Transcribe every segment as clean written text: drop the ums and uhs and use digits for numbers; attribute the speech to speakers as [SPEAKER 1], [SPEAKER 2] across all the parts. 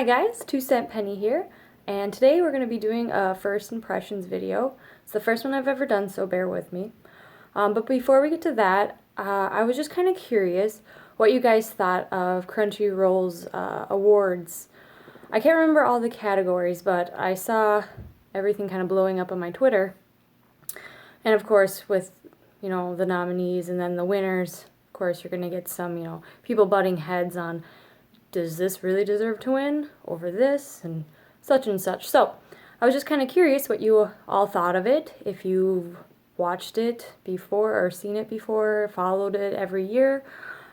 [SPEAKER 1] Hi guys, 2 Cent Penny here, and today we're going to be doing a first impressions video. It's the first one I've ever done, so bear with me. But before we get to that, I was just kind of curious what you guys thought of Crunchyroll's awards. I can't remember all the categories, but I saw everything kind of blowing up on my Twitter. And of course, with, the nominees and then the winners, of course, you're going to get some, people butting heads on, does this really deserve to win over this and such and such. So I was just kind of curious what you all thought of it, if you've watched it before or seen it before, followed it every year.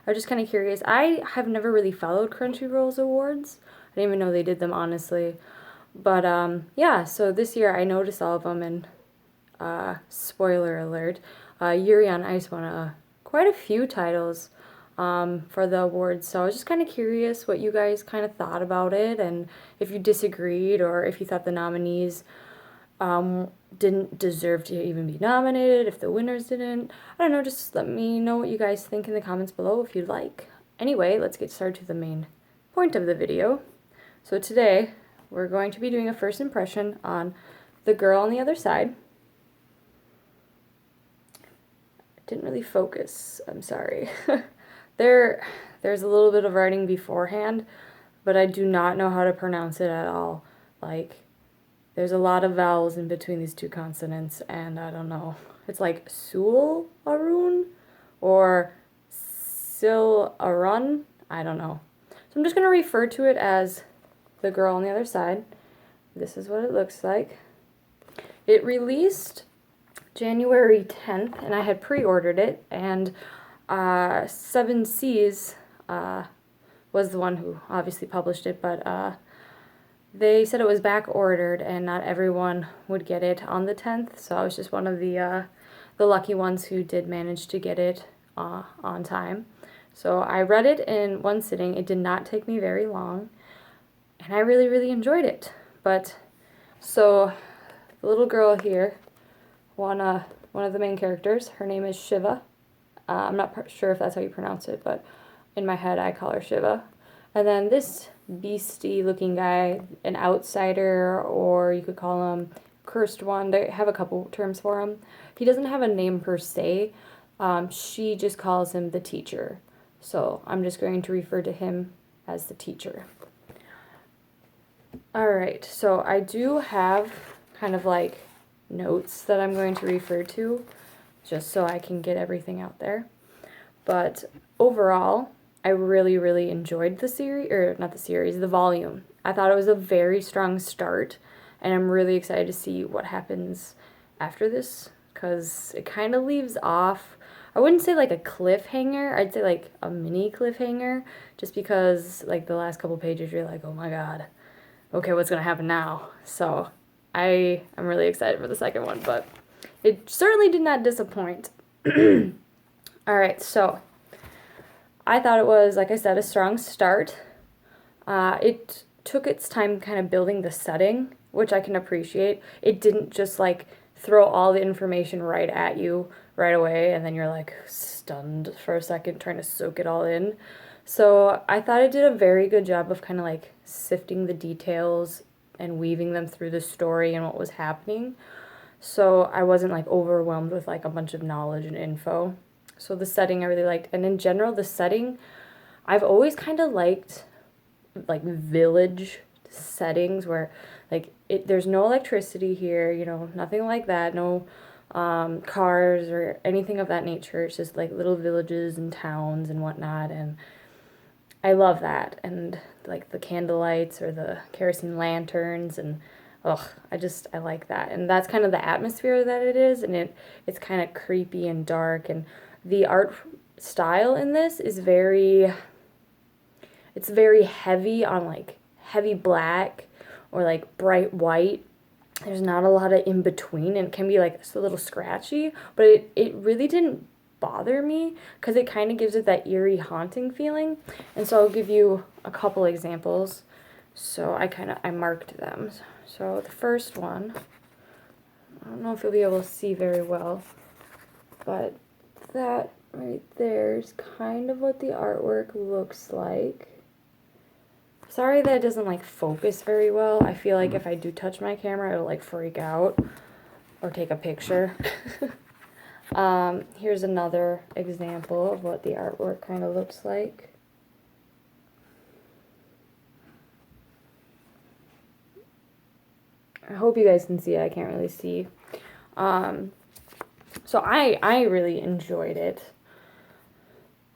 [SPEAKER 1] I was just kind of curious. I have never really followed Crunchyroll's awards. I didn't even know they did them, honestly. But yeah, so this year I noticed all of them, and spoiler alert, Yuri on Ice won quite a few titles for the awards. So I was just kind of curious what you guys kind of thought about it, and if you disagreed or if you thought the nominees didn't deserve to even be nominated, if the winners didn't. I don't know, just let me know what you guys think in the comments below if you'd like. Anyway, let's get started to the main point of the video. So today we're going to be doing a first impression on The Girl on the Other Side. Didn't really focus, I'm sorry. There's a little bit of writing beforehand, but I do not know how to pronounce it at all. Like, there's a lot of vowels in between these two consonants, and I don't know. It's like Siúil or Siúil. I don't know. So I'm just going to refer to it as The Girl on the Other Side. This is what it looks like. It released January 10th, and I had pre-ordered it, and 7 Seas was the one who obviously published it, but they said it was back ordered and not everyone would get it on the 10th, so I was just one of the lucky ones who did manage to get it on time. So I read it in one sitting. It did not take me very long, and I really, really enjoyed it. But so the little girl here, one of the main characters, her name is Shiva. I'm not sure if that's how you pronounce it, but in my head I call her Shiva. And then this beastie looking guy, an outsider, or you could call him cursed one. They have a couple terms for him. He doesn't have a name per se. She just calls him the teacher. So I'm just going to refer to him as the teacher. Alright, so I do have kind of like notes that I'm going to refer to, just so I can get everything out there. But overall, I really, really enjoyed the series, or not the series, the volume. I thought it was a very strong start, and I'm really excited to see what happens after this, because it kind of leaves off, I wouldn't say like a cliffhanger, I'd say like a mini cliffhanger, just because like the last couple pages you're like, oh my god, okay, what's gonna happen now? So I'm really excited for the second one, but it certainly did not disappoint. Alright, so I thought it was, like I said, a strong start. It took its time kind of building the setting, which I can appreciate. It didn't just like throw all the information right at you right away, and then you're like stunned for a second trying to soak it all in. So I thought it did a very good job of kind of like sifting the details and weaving them through the story and what was happening. So I wasn't like overwhelmed with like a bunch of knowledge and info. So the setting I really liked. And in general, the setting, I've always kind of liked like village settings where like there's no electricity here, nothing like that, no cars or anything of that nature. It's just like little villages and towns and whatnot, and I love that. And like the candle lights or the kerosene lanterns, and I like that. And that's kind of the atmosphere that it is, and it's kind of creepy and dark. And the art style in this is it's very heavy on like heavy black or like bright white. There's not a lot of in between, and it can be like a little scratchy, but it really didn't bother me because it kind of gives it that eerie, haunting feeling. And so I'll give you a couple examples. So I marked them. So the first one, I don't know if you'll be able to see very well, but that right there is kind of what the artwork looks like. Sorry that it doesn't like focus very well. I feel like if I do touch my camera, it'll like freak out or take a picture. Here's another example of what the artwork kind of looks like. I hope you guys can see it. I can't really see. So I really enjoyed it.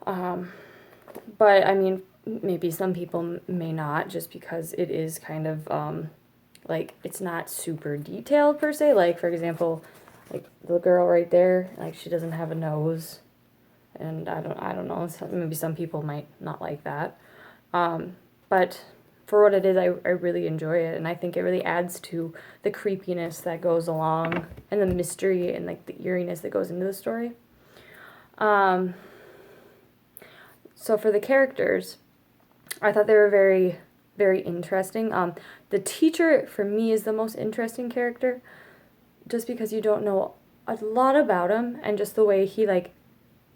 [SPEAKER 1] But I mean, maybe some people may not, just because it is kind of like, it's not super detailed per se. Like, for example, like the girl right there, like she doesn't have a nose, and I don't know, maybe some people might not like that. But for what it is, I really enjoy it, and I think it really adds to the creepiness that goes along, and the mystery, and like the eeriness that goes into the story. So for the characters, I thought they were very, very interesting. The teacher, for me, is the most interesting character, just because you don't know a lot about him, and just the way he, like,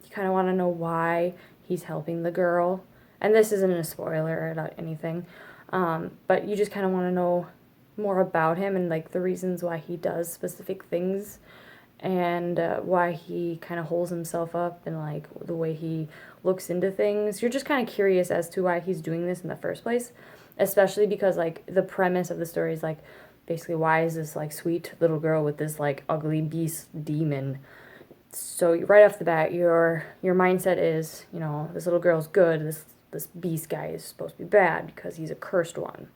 [SPEAKER 1] you kind of want to know why he's helping the girl. And this isn't a spoiler or anything, but you just kind of want to know more about him, and, like, the reasons why he does specific things, and why he kind of holds himself up, and like the way he looks into things. You're just kind of curious as to why he's doing this in the first place, especially because like the premise of the story is like basically, why is this like sweet little girl with this like ugly beast demon? So right off the bat, your mindset is, you know, this little girl's good, this beast guy is supposed to be bad because he's a cursed one.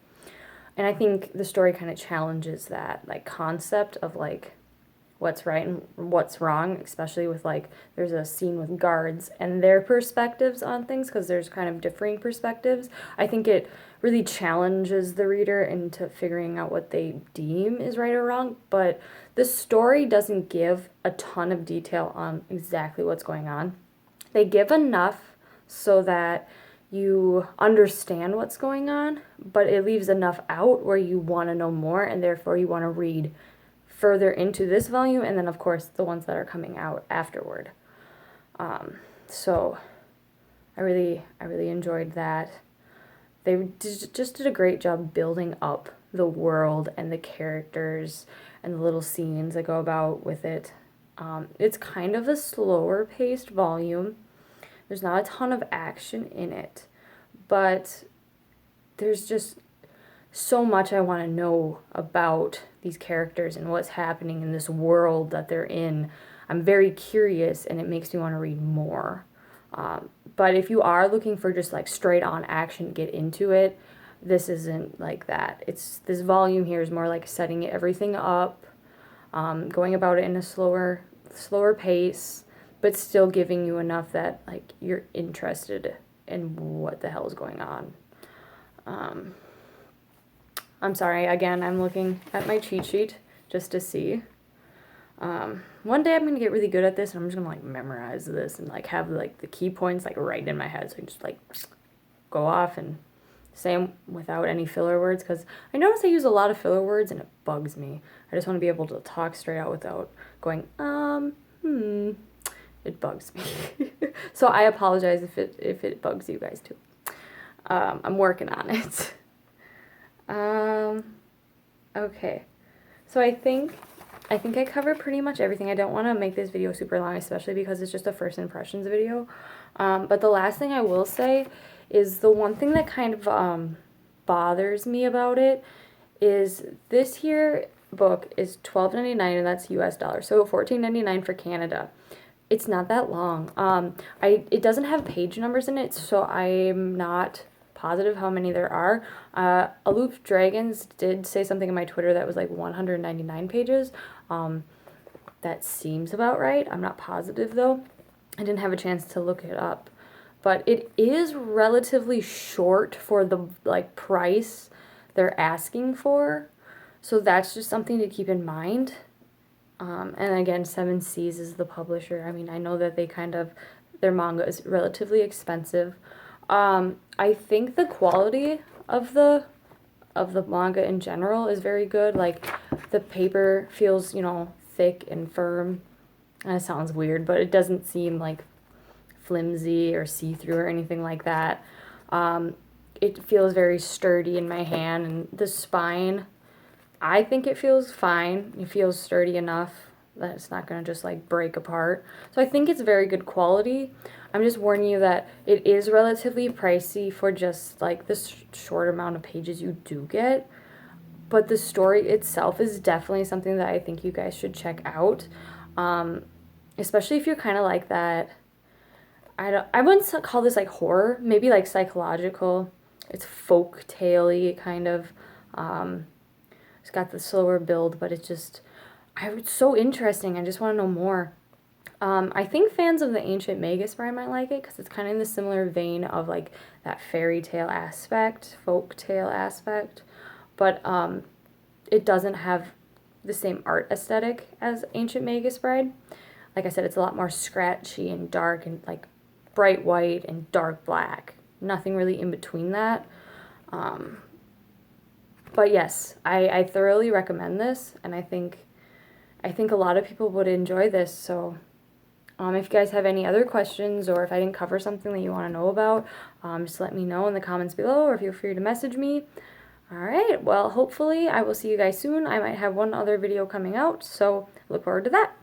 [SPEAKER 1] And I think the story kind of challenges that like concept of like what's right and what's wrong, especially with like, there's a scene with guards and their perspectives on things, because there's kind of differing perspectives. I think it really challenges the reader into figuring out what they deem is right or wrong, but the story doesn't give a ton of detail on exactly what's going on. They give enough so that you understand what's going on, but it leaves enough out where you want to know more, and therefore you want to read further into this volume, and then of course the ones that are coming out afterward. So I really enjoyed that. They just did a great job building up the world and the characters and the little scenes that go about with it. It's kind of a slower paced volume. There's not a ton of action in it, but there's just so much I want to know about these characters and what's happening in this world that they're in. I'm very curious, and it makes me want to read more. But if you are looking for just like straight on action, get into it, this isn't like that. This volume here is more like setting everything up, going about it in a slower pace, but still giving you enough that like you're interested in what the hell is going on. I'm sorry, again, I'm looking at my cheat sheet just to see. One day I'm going to get really good at this, and I'm just going to like memorize this and like have like the key points like right in my head, so I can just like go off and say them without any filler words, because I notice I use a lot of filler words and it bugs me. I just want to be able to talk straight out without going, it bugs me. So I apologize if it bugs you guys too. I'm working on it. Okay, so I think I covered pretty much everything. I don't want to make this video super long, especially because it's just a first impressions video. But the last thing I will say is the one thing that kind of bothers me about it is this here book is $12.99, and that's US dollars, so $14.99 for Canada. It's not that long. It doesn't have page numbers in it, so I'm not positive how many there are. Aloof Dragons did say something in my Twitter that was like 199 pages. That seems about right. I'm not positive though. I didn't have a chance to look it up, but it is relatively short for the like price they're asking for. So that's just something to keep in mind. And again, Seven Seas is the publisher. I mean, I know that their manga is relatively expensive. I think the quality of the manga in general is very good. Like, the paper feels, you know, thick and firm. And it sounds weird, but it doesn't seem like flimsy or see-through or anything like that. it feels very sturdy in my hand, and the spine, I think it feels fine. It feels sturdy enough that it's not going to just like break apart. So I think it's very good quality. I'm just warning you that it is relatively pricey for just like the short amount of pages you do get. But the story itself is definitely something that I think you guys should check out. Especially if you're kind of like that. I wouldn't call this like horror, maybe like psychological. It's folk tale-y kind of. It's got the slower build, but it's so interesting. I just want to know more. I think fans of the Ancient Magus Bride might like it because it's kind of in the similar vein of like that fairy tale aspect, folk tale aspect, but it doesn't have the same art aesthetic as Ancient Magus Bride. Like I said, it's a lot more scratchy and dark and like bright white and dark black. Nothing really in between that. But yes, I thoroughly recommend this, and I think a lot of people would enjoy this. So if you guys have any other questions, or if I didn't cover something that you want to know about, just let me know in the comments below, or feel free to message me. Alright, well, hopefully I will see you guys soon. I might have one other video coming out, so look forward to that.